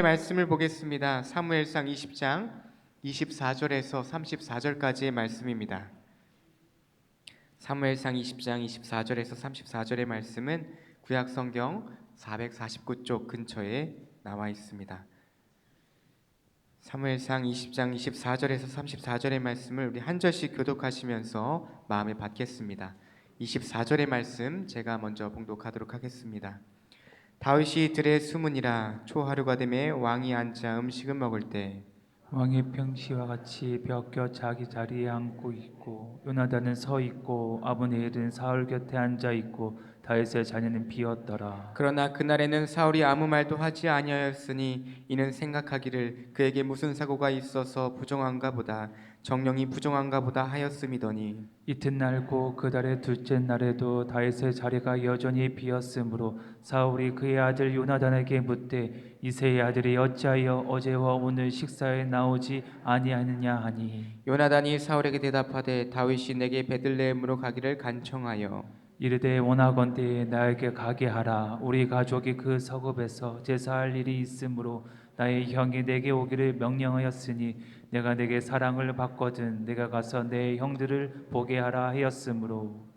말씀을 보겠습니다. 사무엘상 20장 24절에서 34절까지의 말씀입니다. 사무엘상 20장 24절에서 34절의 말씀은 구약성경 449쪽 근처에 나와 있습니다. 사무엘상 20장 24절에서 34절의 말씀을 우리 한 절씩 교독하시면서 마음에 받겠습니다. 24절의 말씀 제가 먼저 봉독하도록 하겠습니다. 다윗이 들에 숨으니라. 초하루가 되매 왕이 앉아 음식을 먹을 때 왕이 평시와 같이 벽 자기 자리에 앉고 있고 요나단은 서 있고 아브네일은 사울 곁에 앉아 있고 다윗의 자녀는 비었더라. 그러나 그날에는 사울이 아무 말도 하지 아니하였으니 이는 생각하기를 그에게 무슨 사고가 있어서 부정한가 보다 정령이 부정한가 보다 하였음이더니 이튿날 곧 그 달의 둘째 날에도 다윗의 자리가 여전히 비었으므로 사울이 그의 아들 요나단에게 묻되 이새의 아들이 어찌하여 어제와 오늘 식사에 나오지 아니하느냐 하니 요나단이 사울에게 대답하되 다윗이 내게 베들레헴으로 가기를 간청하여 이르되 원하건대 나에게 가게 하라. 우리 가족이 그 서급에서 제사할 일이 있으므로 나의 형이 내게 오기를 명령하였으니 내가 내게 사랑을 받거든 내가 가서 내 형들을 보게 하라 하였으므로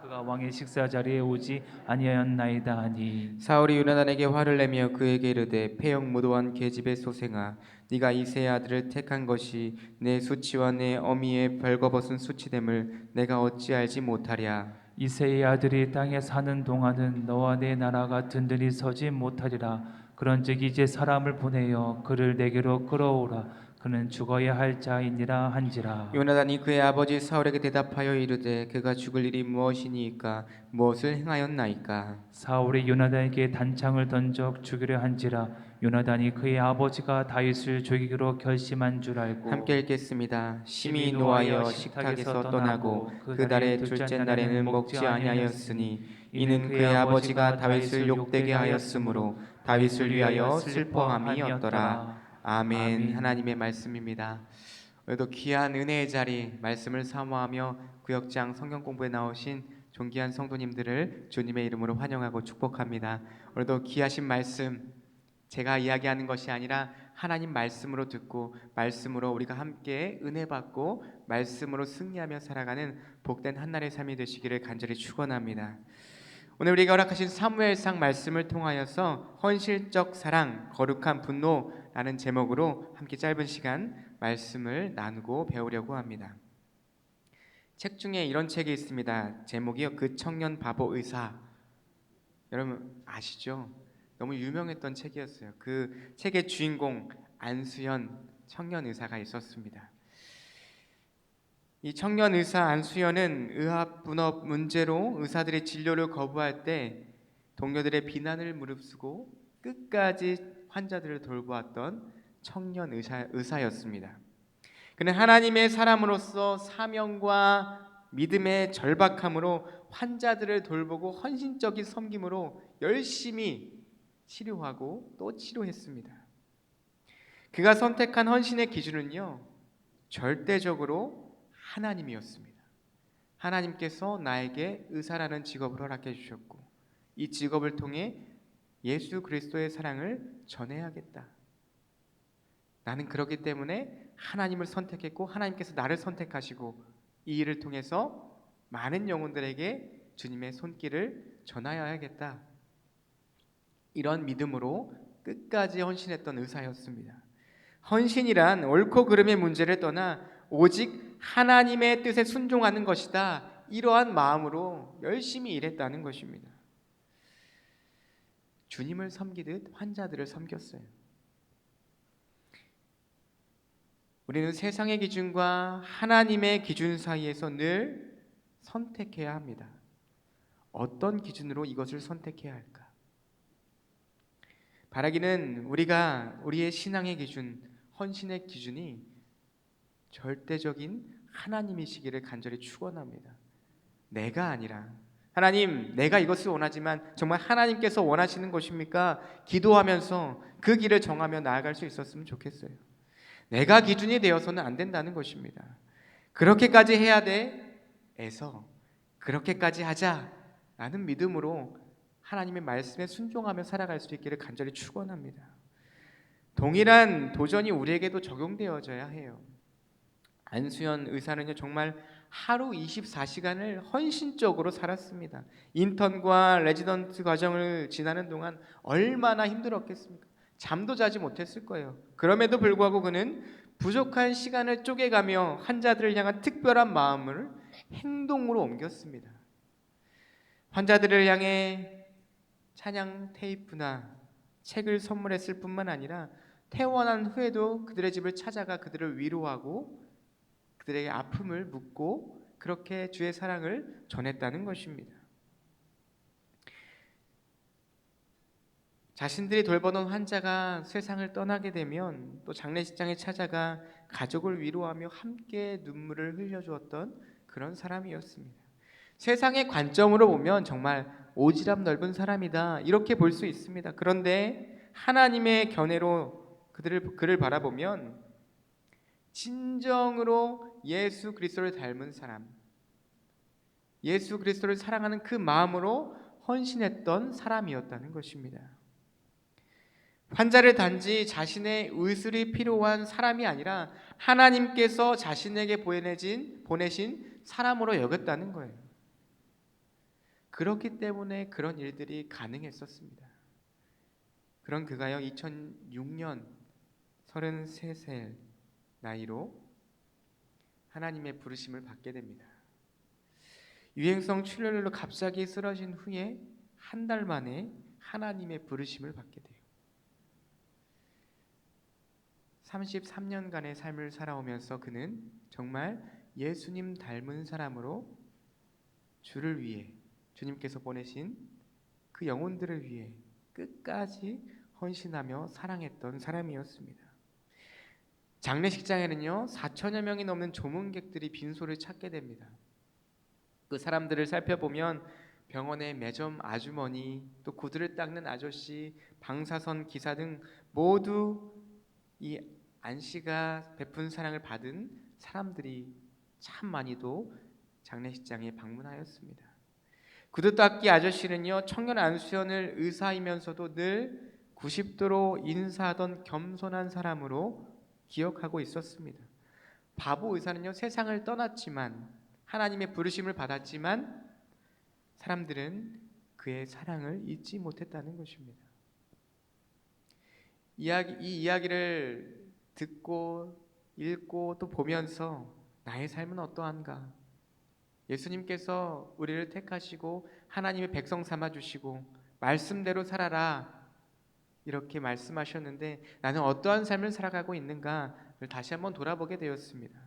그가 왕의 식사 자리에 오지 아니하였나이다 하니 사울이 요나단에게 화를 내며 그에게 이르되 패역무도한 계집의 소생아 네가 이새의 아들을 택한 것이 내 수치와 내 어미의 벌거벗은 수치됨을 내가 어찌 알지 못하랴. 이새의 아들이 땅에 사는 동안은 너와 내 나라가 든든히 서지 못하리라. 그런즉 이제 사람을 보내어 그를 내게로 끌어오라. 그는 죽어야 할 자이니라 한지라. 요나단이 그의 아버지 사울에게 대답하여 이르되 그가 죽을 일이 무엇이니까 무엇을 행하였나이까. 사울이 요나단에게 단창을 던져 죽이려 한지라. 요나단이 그의 아버지가 다윗을 죽이기로 결심한 줄 알고 함께 읽겠습니다. 심히 노하여 식탁에서 떠나고 그 달의 둘째 날에는 먹지 아니하였으니 이는 그의 아버지가 다윗을 욕되게 하였으므로 다윗을 위하여 슬퍼함이었더라. 아멘. 하나님의 말씀입니다. 오늘도 귀한 은혜의 자리 말씀을 사모하며 구역장 성경 공부에 나오신 존귀한 성도님들을 주님의 이름으로 환영하고 축복합니다. 오늘도 귀하신 말씀 제가 이야기하는 것이 아니라 하나님 말씀으로 듣고 말씀으로 우리가 함께 은혜 받고 말씀으로 승리하며 살아가는 복된 한날의 삶이 되시기를 간절히 축원합니다. 오늘 우리가 허락하신 사무엘상 말씀을 통하여서 헌실적 사랑, 거룩한 분노라는 제목으로 함께 짧은 시간 말씀을 나누고 배우려고 합니다. 책 중에 이런 책이 있습니다. 제목이요. 그 청년 바보 의사. 여러분 아시죠? 너무 유명했던 책이었어요. 그 책의 주인공 안수현 청년 의사가 있었습니다. 이 청년 의사 안수현은 의학 분업 문제로 의사들의 진료를 거부할 때 동료들의 비난을 무릅쓰고 끝까지 환자들을 돌보았던 청년 의사였습니다. 그는 하나님의 사람으로서 사명과 믿음의 절박함으로 환자들을 돌보고 헌신적인 섬김으로 열심히 치료하고 또 치료했습니다. 그가 선택한 헌신의 기준은요, 절대적으로 하나님이었습니다. 하나님께서 나에게 의사라는 직업을 허락해 주셨고 이 직업을 통해 예수 그리스도의 사랑을 전해야겠다. 나는 그렇기 때문에 하나님을 선택했고 하나님께서 나를 선택하시고 이 일을 통해서 많은 영혼들에게 주님의 손길을 전하여야겠다. 이런 믿음으로 끝까지 헌신했던 의사였습니다. 헌신이란 옳고 그름의 문제를 떠나 오직 하나님의 뜻에 순종하는 것이다. 이러한 마음으로 열심히 일했다는 것입니다. 주님을 섬기듯 환자들을 섬겼어요. 우리는 세상의 기준과 하나님의 기준 사이에서 늘 선택해야 합니다. 어떤 기준으로 이것을 선택해야 할까? 바라기는 우리가 우리의 신앙의 기준, 헌신의 기준이 절대적인 하나님이시기를 간절히 축원합니다. 내가 아니라 하나님, 내가 이것을 원하지만 정말 하나님께서 원하시는 것입니까? 기도하면서 그 길을 정하며 나아갈 수 있었으면 좋겠어요. 내가 기준이 되어서는 안 된다는 것입니다. 그렇게까지 해야 돼?에서 그렇게까지 하자라는 믿음으로 하나님의 말씀에 순종하며 살아갈 수 있기를 간절히 축원합니다. 동일한 도전이 우리에게도 적용되어져야 해요. 안수현 의사는요, 정말 하루 24시간을 헌신적으로 살았습니다. 인턴과 레지던트 과정을 지나는 동안 얼마나 힘들었겠습니까? 잠도 자지 못했을 거예요. 그럼에도 불구하고 그는 부족한 시간을 쪼개가며 환자들을 향한 특별한 마음을 행동으로 옮겼습니다. 환자들을 향해 찬양 테이프나 책을 선물했을 뿐만 아니라 퇴원한 후에도 그들의 집을 찾아가 그들을 위로하고 그들에게 아픔을 묻고 그렇게 주의 사랑을 전했다는 것입니다. 자신들이 돌보던 환자가 세상을 떠나게 되면 또 장례식장에 찾아가 가족을 위로하며 함께 눈물을 흘려주었던 그런 사람이었습니다. 세상의 관점으로 보면 정말 오지랖 넓은 사람이다 이렇게 볼 수 있습니다. 그런데 하나님의 견해로 그를 바라보면 진정으로 예수 그리스도를 닮은 사람, 예수 그리스도를 사랑하는 그 마음으로 헌신했던 사람이었다는 것입니다. 환자를 단지 자신의 의술이 필요한 사람이 아니라 하나님께서 자신에게 보내신 사람으로 여겼다는 거예요. 그렇기 때문에 그런 일들이 가능했었습니다. 그런 그가요, 2006년 33살 나이로 하나님의 부르심을 받게 됩니다. 유행성 출혈로 갑자기 쓰러진 후에 한 달 만에 하나님의 부르심을 받게 돼요. 33년간의 삶을 살아오면서 그는 정말 예수님 닮은 사람으로 주를 위해, 주님께서 보내신 그 영혼들을 위해 끝까지 헌신하며 사랑했던 사람이었습니다. 장례식장에는요 4천여 명이 넘는 조문객들이 빈소를 찾게 됩니다. 그 사람들을 살펴보면 병원의 매점 아주머니, 또 구두를 닦는 아저씨, 방사선 기사 등 모두 이 안씨가 베푼 사랑을 받은 사람들이 참 많이도 장례식장에 방문하였습니다. 구두 닦기 아저씨는요 청년 안수현을 의사이면서도 늘 90도로 인사하던 겸손한 사람으로 기억하고 있었습니다. 바보 의사는요 세상을 떠났지만 하나님의 부르심을 받았지만 사람들은 그의 사랑을 잊지 못했다는 것입니다. 이 이야기를 듣고 읽고 또 보면서 나의 삶은 어떠한가? 예수님께서 우리를 택하시고 하나님의 백성 삼아 주시고 말씀대로 살아라 이렇게 말씀하셨는데 나는 어떠한 삶을 살아가고 있는가를 다시 한번 돌아보게 되었습니다.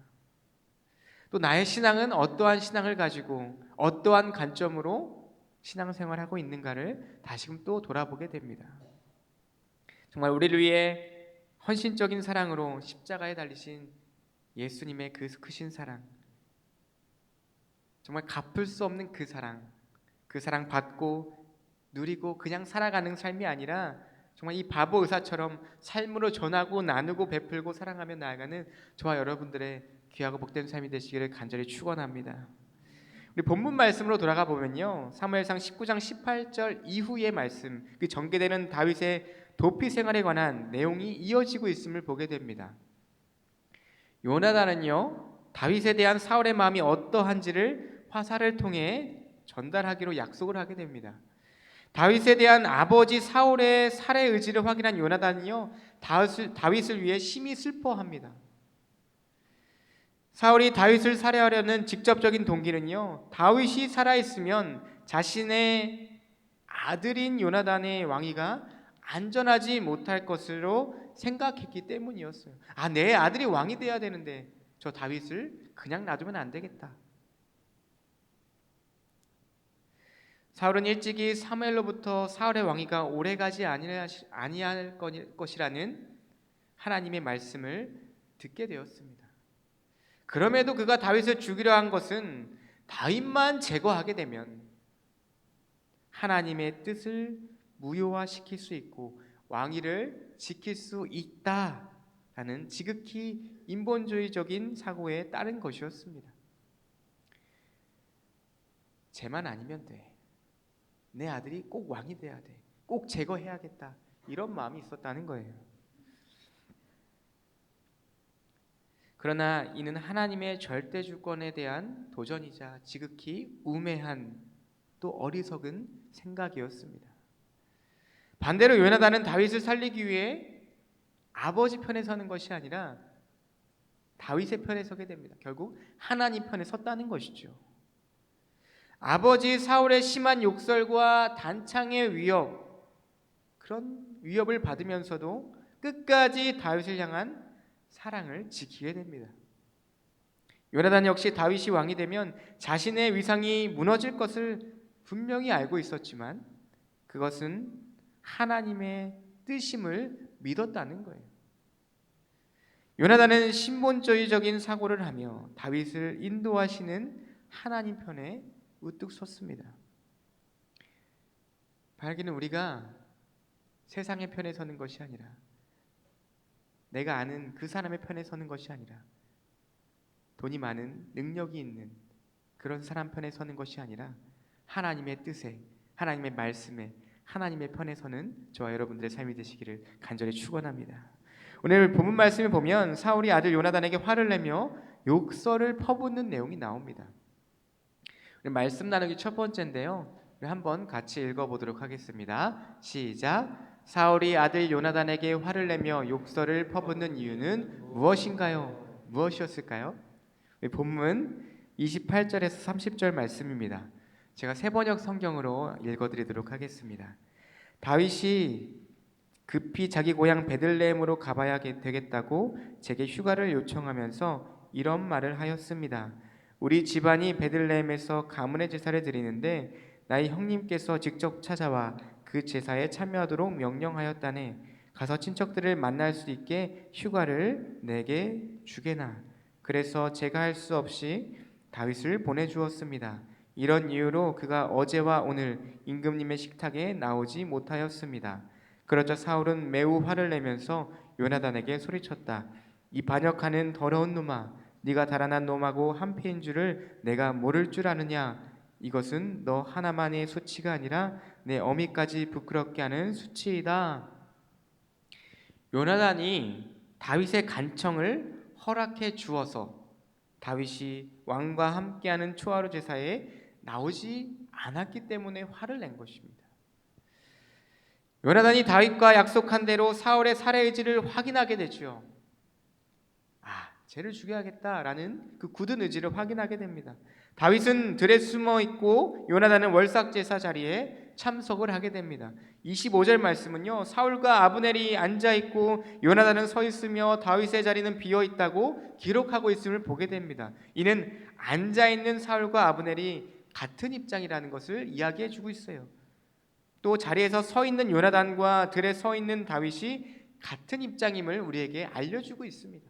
또 나의 신앙은 어떠한 신앙을 가지고 어떠한 관점으로 신앙생활하고 있는가를 다시금 또 돌아보게 됩니다. 정말 우리를 위해 헌신적인 사랑으로 십자가에 달리신 예수님의 그 크신 사랑, 정말 갚을 수 없는 그 사랑 받고 누리고 그냥 살아가는 삶이 아니라 정말 이 바보 의사처럼 삶으로 전하고 나누고 베풀고 사랑하며 나아가는 저와 여러분들의 귀하고 복된 삶이 되시기를 간절히 축원합니다. 우리 본문 말씀으로 돌아가 보면요 사무엘상 19장 18절 이후의 말씀, 그 전개되는 다윗의 도피 생활에 관한 내용이 이어지고 있음을 보게 됩니다. 요나단은요 다윗에 대한 사울의 마음이 어떠한지를 화살을 통해 전달하기로 약속을 하게 됩니다. 다윗에 대한 아버지 사울의 살해 의지를 확인한 요나단은요 다윗을 위해 심히 슬퍼합니다. 사울이 다윗을 살해하려는 직접적인 동기는요 다윗이 살아있으면 자신의 아들인 요나단의 왕위가 안전하지 못할 것으로 생각했기 때문이었어요. 내 아들이 왕이 돼야 되는데 저 다윗을 그냥 놔두면 안 되겠다. 사울은 일찍이 사무엘로부터 사울의 왕위가 오래가지 아니할 것이라는 하나님의 말씀을 듣게 되었습니다. 그럼에도 그가 다윗을 죽이려 한 것은 다윗만 제거하게 되면 하나님의 뜻을 무효화시킬 수 있고 왕위를 지킬 수 있다라는 지극히 인본주의적인 사고에 따른 것이었습니다. 쟤만 아니면 돼. 내 아들이 꼭 왕이 돼야 돼. 꼭 제거해야겠다. 이런 마음이 있었다는 거예요. 그러나 이는 하나님의 절대 주권에 대한 도전이자 지극히 우매한 또 어리석은 생각이었습니다. 반대로 요나단은 다윗을 살리기 위해 아버지 편에 서는 것이 아니라 다윗의 편에 서게 됩니다. 결국 하나님 편에 섰다는 것이죠. 아버지 사울의 심한 욕설과 단창의 위협, 그런 위협을 받으면서도 끝까지 다윗을 향한 사랑을 지키게 됩니다. 요나단 역시 다윗이 왕이 되면 자신의 위상이 무너질 것을 분명히 알고 있었지만 그것은 하나님의 뜻임을 믿었다는 거예요. 요나단은 신본주의적인 사고를 하며 다윗을 인도하시는 하나님 편에 우뚝 섰습니다. 바라기는 우리가 세상의 편에 서는 것이 아니라 내가 아는 그 사람의 편에 서는 것이 아니라 돈이 많은 능력이 있는 그런 사람 편에 서는 것이 아니라 하나님의 뜻에, 하나님의 말씀에, 하나님의 편에 서는 저와 여러분들의 삶이 되시기를 간절히 축원합니다. 오늘 본문 말씀을 보면 사울이 아들 요나단에게 화를 내며 욕설을 퍼붓는 내용이 나옵니다. 말씀 나누기 첫 번째인데요. 우리 한번 같이 읽어보도록 하겠습니다. 시작. 사울이 아들 요나단에게 화를 내며 욕설을 퍼붓는 이유는 무엇인가요? 무엇이었을까요? 본문 28절에서 30절 말씀입니다. 제가 세번역 성경으로 읽어드리도록 하겠습니다. 다윗이 급히 자기 고향 베들레헴으로 가봐야 되겠다고 제게 휴가를 요청하면서 이런 말을 하였습니다. 우리 집안이 베들레헴에서 가문의 제사를 드리는데 나의 형님께서 직접 찾아와 그 제사에 참여하도록 명령하였다네. 가서 친척들을 만날 수 있게 휴가를 내게 주게나. 그래서 제가 할 수 없이 다윗을 보내주었습니다. 이런 이유로 그가 어제와 오늘 임금님의 식탁에 나오지 못하였습니다. 그러자 사울은 매우 화를 내면서 요나단에게 소리쳤다. 이 반역하는 더러운 놈아, 네가 달아난 놈하고 한패인 줄을 내가 모를 줄 아느냐? 이것은 너 하나만의 수치가 아니라 내 어미까지 부끄럽게 하는 수치이다. 요나단이 다윗의 간청을 허락해 주어서 다윗이 왕과 함께하는 초하루 제사에 나오지 않았기 때문에 화를 낸 것입니다. 요나단이 다윗과 약속한 대로 사울의 살해 의지를 확인하게 되죠. 쟤를 죽여야겠다라는 그 굳은 의지를 확인하게 됩니다. 다윗은 들에 숨어 있고 요나단은 월삭 제사 자리에 참석을 하게 됩니다. 25절 말씀은요, 사울과 아브넬이 앉아 있고 요나단은 서 있으며 다윗의 자리는 비어 있다고 기록하고 있음을 보게 됩니다. 이는 앉아 있는 사울과 아브넬이 같은 입장이라는 것을 이야기해 주고 있어요. 또 자리에서 서 있는 요나단과 들에 서 있는 다윗이 같은 입장임을 우리에게 알려주고 있습니다.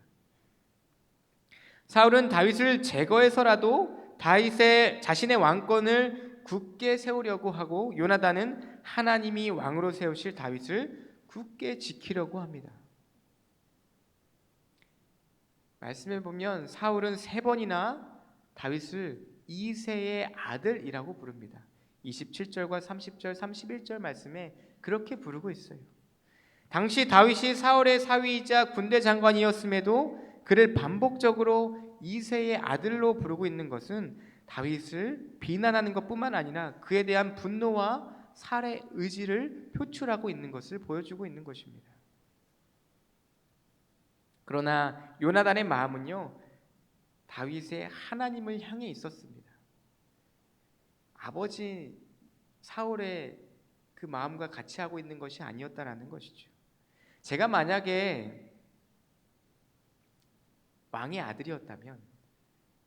사울은 다윗을 제거해서라도 다윗의 자신의 왕권을 굳게 세우려고 하고 요나단은 하나님이 왕으로 세우실 다윗을 굳게 지키려고 합니다. 말씀을 보면 사울은 3번이나 다윗을 이새의 아들이라고 부릅니다. 27절과 30절, 31절 말씀에 그렇게 부르고 있어요. 당시 다윗이 사울의 사위이자 군대 장관이었음에도 그를 반복적으로 이새의 아들로 부르고 있는 것은 다윗을 비난하는 것뿐만 아니라 그에 대한 분노와 살해 의지를 표출하고 있는 것을 보여주고 있는 것입니다. 그러나 요나단의 마음은요, 다윗의 하나님을 향해 있었습니다. 아버지 사울의 그 마음과 같이 하고 있는 것이 아니었다라는 것이죠. 제가 만약에 왕의 아들이었다면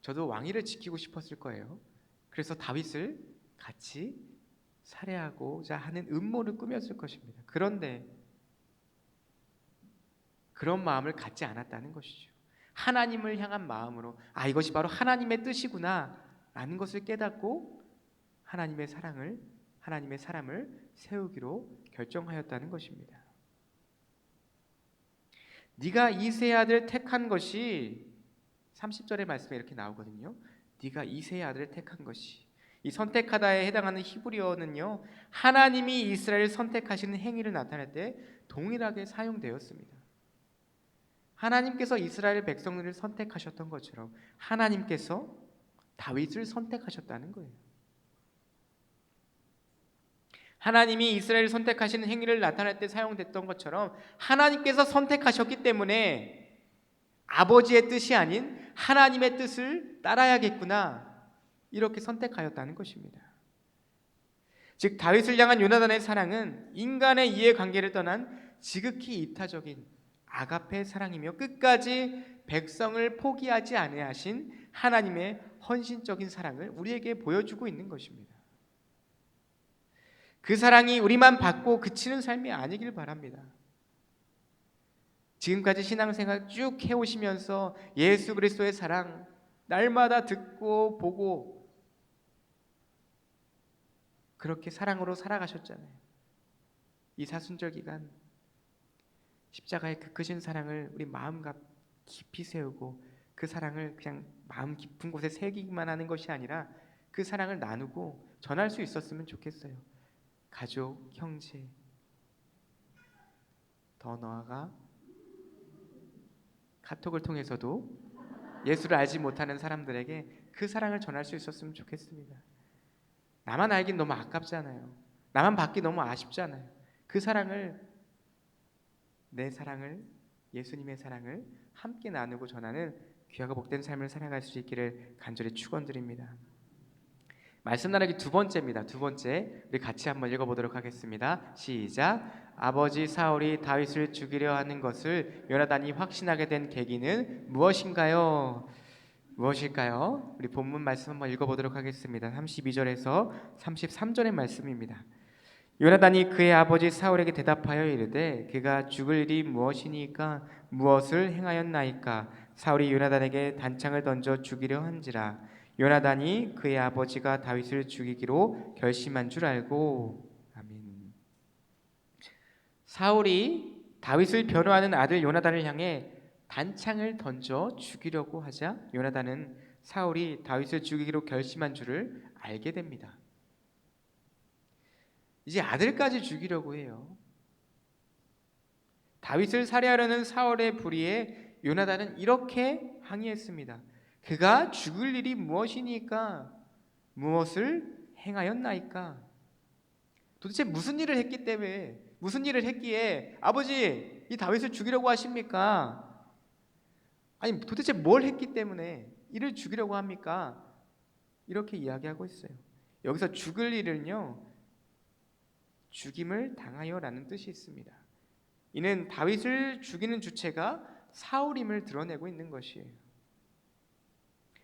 저도 왕위를 지키고 싶었을 거예요. 그래서 다윗을 같이 살해하고자 하는 음모를 꾸몄을 것입니다. 그런데 그런 마음을 갖지 않았다는 것이죠. 하나님을 향한 마음으로 이것이 바로 하나님의 뜻이구나 라는 것을 깨닫고 하나님의 사람을 세우기로 결정하였다는 것입니다. 네가 이새의 아들을 택한 것이 30절의 말씀에 이렇게 나오거든요. 네가 이새의 아들을 택한 것이, 이 선택하다에 해당하는 히브리어는요, 하나님이 이스라엘을 선택하시는 행위를 나타낼 때 동일하게 사용되었습니다. 하나님께서 이스라엘 백성들을 선택하셨던 것처럼 하나님께서 다윗을 선택하셨다는 거예요. 하나님이 이스라엘을 선택하시는 행위를 나타낼 때 사용됐던 것처럼 하나님께서 선택하셨기 때문에 아버지의 뜻이 아닌 하나님의 뜻을 따라야겠구나, 이렇게 선택하였다는 것입니다. 즉 다윗을 향한 요나단의 사랑은 인간의 이해관계를 떠난 지극히 이타적인 아가페 사랑이며 끝까지 백성을 포기하지 아니하신 하나님의 헌신적인 사랑을 우리에게 보여주고 있는 것입니다. 그 사랑이 우리만 받고 그치는 삶이 아니길 바랍니다. 지금까지 신앙생활 쭉 해오시면서 예수 그리스도의 사랑 날마다 듣고 보고 그렇게 사랑으로 살아가셨잖아요. 이 사순절 기간 십자가의 그 크신 사랑을 우리 마음 깊이 세우고 그 사랑을 그냥 마음 깊은 곳에 새기기만 하는 것이 아니라 그 사랑을 나누고 전할 수 있었으면 좋겠어요. 가족, 형제, 더 나아가 카톡을 통해서도 예수를 알지 못하는 사람들에게 그 사랑을 전할 수 있었으면 좋겠습니다. 나만 알긴 너무 아깝잖아요. 나만 받기 너무 아쉽잖아요. 그 사랑을, 내 사랑을, 예수님의 사랑을 함께 나누고 전하는 귀하고 복된 삶을 살아갈 수 있기를 간절히 축원드립니다. 말씀 나누기 두 번째입니다. 두 번째, 우리 같이 한번 읽어보도록 하겠습니다. 시작. 아버지 사울이 다윗을 죽이려 하는 것을 요나단이 확신하게 된 계기는 무엇인가요? 무엇일까요? 우리 본문 말씀 한번 읽어보도록 하겠습니다. 32절에서 33절의 말씀입니다. 요나단이 그의 아버지 사울에게 대답하여 이르되 그가 죽을 일이 무엇이니까 무엇을 행하였나이까? 사울이 요나단에게 단창을 던져 죽이려 한지라. 요나단이 그의 아버지가 다윗을 죽이기로 결심한 줄 알고. 아멘. 사울이 다윗을 변호하는 아들 요나단을 향해 단창을 던져 죽이려고 하자 요나단은 사울이 다윗을 죽이기로 결심한 줄을 알게 됩니다. 이제 아들까지 죽이려고 해요. 다윗을 살해하려는 사울의 불의에 요나단은 이렇게 항의했습니다. 그가 죽을 일이 무엇이니까 무엇을 행하였나이까? 도대체 무슨 일을 했기 때문에, 무슨 일을 했기에 아버지 이 다윗을 죽이려고 하십니까? 아니 도대체 뭘 했기 때문에 이를 죽이려고 합니까? 이렇게 이야기하고 있어요. 여기서 죽을 일은요, 죽임을 당하여라는 뜻이 있습니다. 이는 다윗을 죽이는 주체가 사울임을 드러내고 있는 것이에요.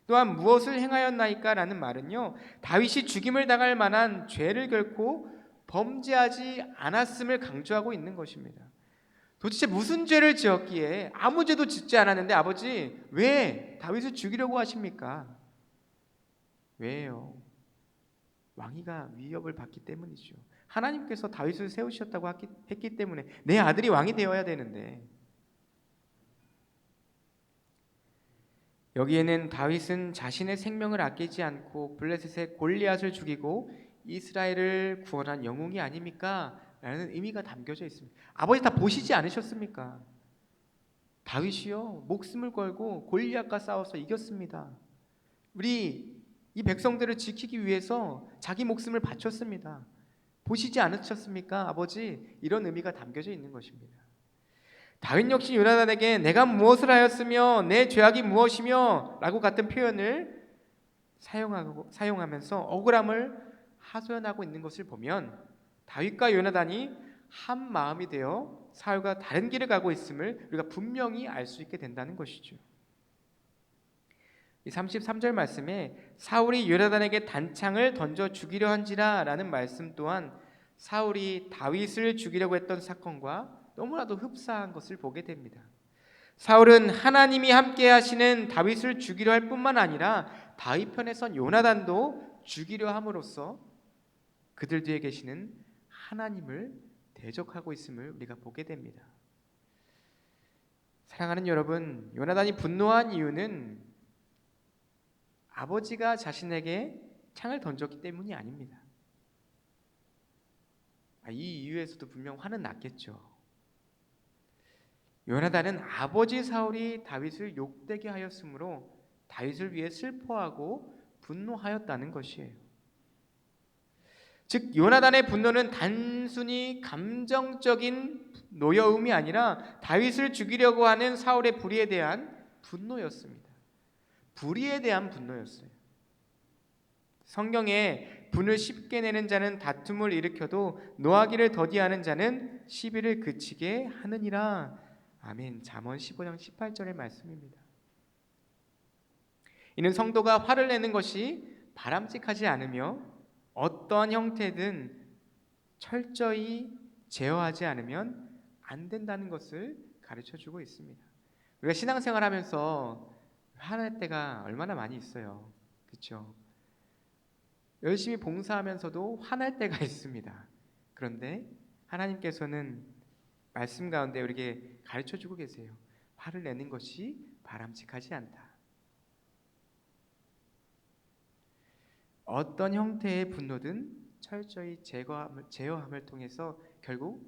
또한 무엇을 행하였나이까 라는 말은요, 다윗이 죽임을 당할 만한 죄를 결코 범죄하지 않았음을 강조하고 있는 것입니다. 도대체 무슨 죄를 지었기에? 아무 죄도 짓지 않았는데 아버지 왜 다윗을 죽이려고 하십니까? 왜요? 왕위가 위협을 받기 때문이죠. 하나님께서 다윗을 세우셨다고 했기 때문에 내 아들이 왕이 되어야 되는데. 여기에는 다윗은 자신의 생명을 아끼지 않고 블레셋의 골리앗을 죽이고 이스라엘을 구원한 영웅이 아닙니까? 라는 의미가 담겨져 있습니다. 아버지 다 보시지 않으셨습니까? 다윗이요 목숨을 걸고 골리앗과 싸워서 이겼습니다. 우리 이 백성들을 지키기 위해서 자기 목숨을 바쳤습니다. 보시지 않으셨습니까? 아버지, 이런 의미가 담겨져 있는 것입니다. 다윗 역시 요나단에게 내가 무엇을 하였으며 내 죄악이 무엇이며 라고 같은 표현을 사용하면서 억울함을 하소연하고 있는 것을 보면 다윗과 요나단이 한 마음이 되어 사울과 다른 길을 가고 있음을 우리가 분명히 알 수 있게 된다는 것이죠. 이 33절 말씀에 사울이 요나단에게 단창을 던져 죽이려 한지라 라는 말씀 또한 사울이 다윗을 죽이려고 했던 사건과 너무나도 흡사한 것을 보게 됩니다. 사울은 하나님이 함께 하시는 다윗을 죽이려 할 뿐만 아니라 다윗 편에 선 요나단도 죽이려 함으로써 그들 뒤에 계시는 하나님을 대적하고 있음을 우리가 보게 됩니다. 사랑하는 여러분, 요나단이 분노한 이유는 아버지가 자신에게 창을 던졌기 때문이 아닙니다. 이 이유에서도 분명 화는 났겠죠. 요나단은 아버지 사울이 다윗을 욕되게 하였으므로 다윗을 위해 슬퍼하고 분노하였다는 것이에요. 즉 요나단의 분노는 단순히 감정적인 노여움이 아니라 다윗을 죽이려고 하는 사울의 불의에 대한 분노였습니다. 불의에 대한 분노였어요. 성경에 분을 쉽게 내는 자는 다툼을 일으켜도 노하기를 더디하는 자는 시비를 그치게 하느니라. 아멘. 잠언 15장 18절의 말씀입니다. 이는 성도가 화를 내는 것이 바람직하지 않으며 어떠한 형태든 철저히 제어하지 않으면 안 된다는 것을 가르쳐주고 있습니다. 우리가 신앙생활하면서 화날 때가 얼마나 많이 있어요. 그렇죠? 열심히 봉사하면서도 화날 때가 있습니다. 그런데 하나님께서는 말씀 가운데 우리에게 가르쳐주고 계세요. 화를 내는 것이 바람직하지 않다. 어떤 형태의 분노든 철저히 제어함을 통해서 결국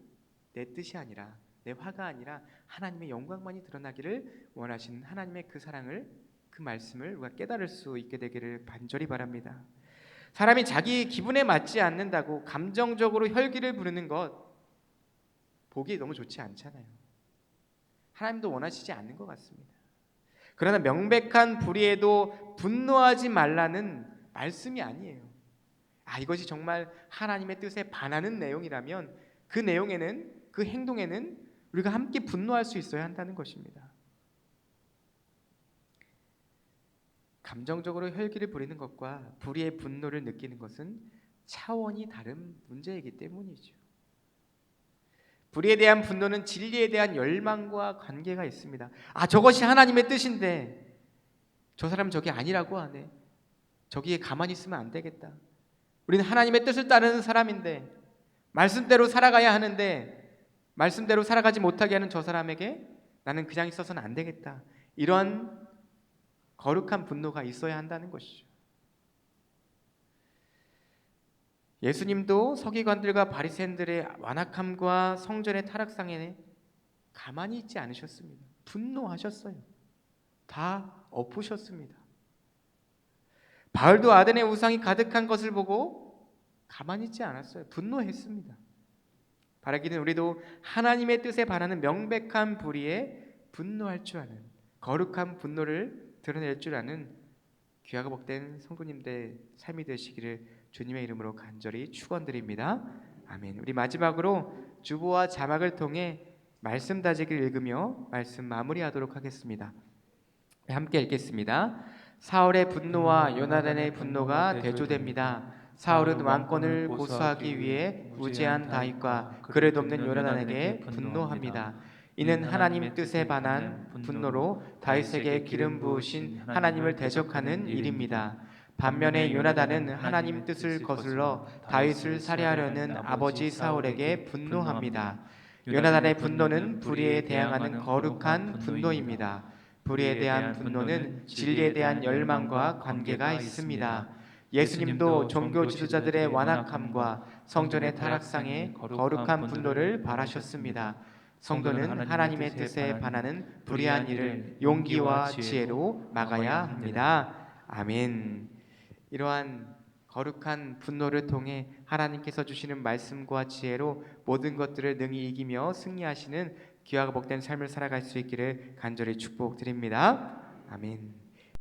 내 뜻이 아니라 내 화가 아니라 하나님의 영광만이 드러나기를 원하시는 하나님의 그 사랑을, 그 말씀을 우리가 깨달을 수 있게 되기를 간절히 바랍니다. 사람이 자기 기분에 맞지 않는다고 감정적으로 혈기를 부르는 것 보기 너무 좋지 않잖아요. 하나님도 원하시지 않는 것 같습니다. 그러나 명백한 불의에도 분노하지 말라는 말씀이 아니에요. 이것이 정말 하나님의 뜻에 반하는 내용이라면 그 내용에는, 그 행동에는 우리가 함께 분노할 수 있어야 한다는 것입니다. 감정적으로 혈기를 부리는 것과 불의의 분노를 느끼는 것은 차원이 다른 문제이기 때문이죠. 불의에 대한 분노는 진리에 대한 열망과 관계가 있습니다. 저것이 하나님의 뜻인데 저 사람 저게 아니라고 하네. 저기에 가만히 있으면 안 되겠다. 우리는 하나님의 뜻을 따르는 사람인데 말씀대로 살아가야 하는데 말씀대로 살아가지 못하게 하는 저 사람에게 나는 그냥 있어서는 안 되겠다. 이런 거룩한 분노가 있어야 한다는 것이죠. 예수님도 서기관들과 바리새인들의 완악함과 성전의 타락상에 가만히 있지 않으셨습니다. 분노하셨어요. 다 엎으셨습니다. 바울도 아덴의 우상이 가득한 것을 보고 가만히 있지 않았어요. 분노했습니다. 바라기는 우리도 하나님의 뜻에 반하는 명백한 불의에 분노할 줄 아는, 거룩한 분노를 드러낼 줄 아는 귀하고 복된 성도님들 삶이 되시기를 주님의 이름으로 간절히 축원드립니다. 아멘. 우리 마지막으로 주보와 자막을 통해 말씀 다지기를 읽으며 말씀 마무리하도록 하겠습니다. 함께 읽겠습니다. 사울의 분노와 요나단의 분노가 대조됩니다. 사울은 왕권을 고수하기 위해 무죄한 다윗과 그를 돕는 요나단에게 분노합니다. 이는 하나님 뜻에 반한 분노로 다윗에게 기름 부으신 하나님을 대적하는 일입니다. 반면에 요나단은 하나님 뜻을 거슬러 다윗을 살해하려는 아버지 사울에게 분노합니다. 요나단의 분노는 불의에 대항하는 거룩한 분노입니다. 불의에 대한 분노는 진리에 대한 열망과 관계가 있습니다. 예수님도 종교 지도자들의 완악함과 성전의 타락상에 거룩한 분노를 발하셨습니다. 성도는 하나님의 뜻에 반하는 불의한 일을 용기와 지혜로 막아야 합니다. 아멘. 이러한 거룩한 분노를 통해 하나님께서 주시는 말씀과 지혜로 모든 것들을 능히 이기며 승리하시는 귀하고 복된 삶을 살아갈 수 있기를 간절히 축복드립니다. 아멘.